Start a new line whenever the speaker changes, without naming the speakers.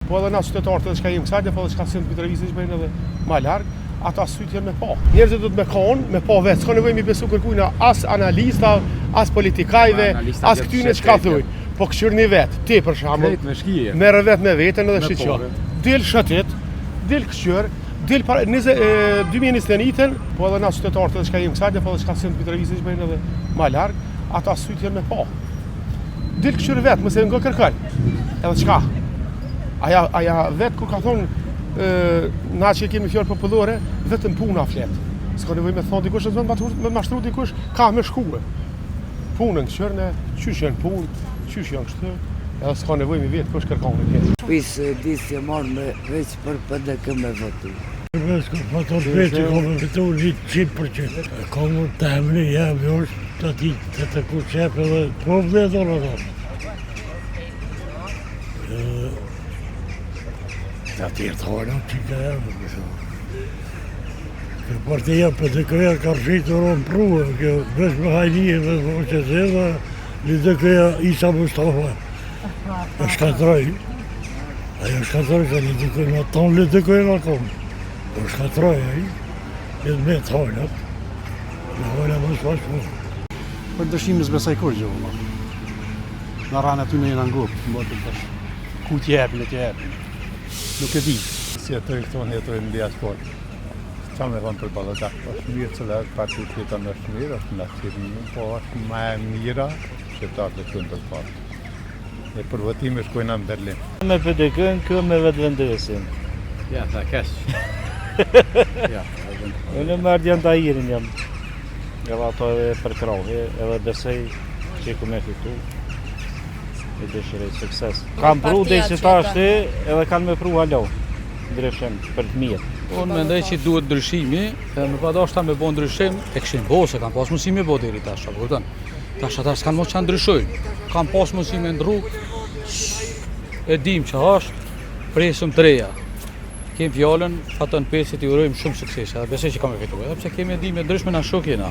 Po edhe na qytetarët edhe çka jemi kësaj, po edhe çka sin televizion që bëjnë edhe më larg, ata syt janë me pa. Njerëzit do të me kanë, me pa vetë, s'ka nevojë mi besu kërkujna as analista, as politikajve, as këtyne çka thuj. Po këshirni vetë, ti për shembull, merr vetë me veten edhe shiqo. Del shëtit, del këshir, del para 2021, po edhe na qytetarët edhe çka jemi kësaj, po edhe çka sin televizion që bëjnë edhe më larg, ata syt janë me pa. Del këshir vetë, mos e ngë kërkon. Edhe çka? Aja vetë kur ka thonë na që kemi fjalë popullore, vetëm puna flet. S'ka nevojë me thonë dikush se me mashtru dikush, ka me shkuë. Punën këshirë, qysh janë punë, qysh janë kështu, edhe s'ka nevojë me vetë kush kërkon në tjetër.
Pisë disë që marrë me veç për PDK me votu.
Përmes ka fator vetë, ka me votu 100%. Ka më të emri, jemi është të ti të ku qepë edhe po vletër ato. Ta tjerë të hojnë, që ka jemi, Kjo partia PDK-ja ka rritur në pruë, kjo vesh me hajnije dhe voqeze dhe LDK-ja Isa Mustafa. E shkatroj. Ajo shkatroj ka LDK-ja në tonë LDK-ja në komë. E shkatroj aji, jetë me të hojnat. Në hojnat më shpashmu.
Për dëshimës besaj kur gjohë, në ranë aty në jenë ngopë, më të tash. Ku t'jepin e t'jepin. Nuk e di.
Si ato i këtonë jetojnë në diasporë. Qa me thonë për balotak, është mirë që dhe partit jeton është mirë, është në Sirinu, po është më e mira që ta të kënë të partë. E për votime shkojna në Berlin.
Me PDK-n, kjo me vetë vendesin.
Ja, ta kesh. Ja,
Unë më ardjan të ajirin jam. Edhe ato edhe përkrahi, edhe besej që ku me fitu. E dëshirej sukses. Kam pru dhe si ta është edhe kanë me pru halo. Ndryshim për të mirë.
Unë mendoj që duhet ndryshimi, me pa dashta me bo ndryshim, e këshin bo se kam pas mundësi me bo deri tash, apo kupton? Tash ata s'kan mos që ndryshojnë. Kam pas mundësi me ndru, e dim që është, presëm të reja. Kem fjallën, fatën pesit i urojmë shumë sukses, edhe besoj që kam e fitu, edhe pse kemi edhime ndryshme na shok jena.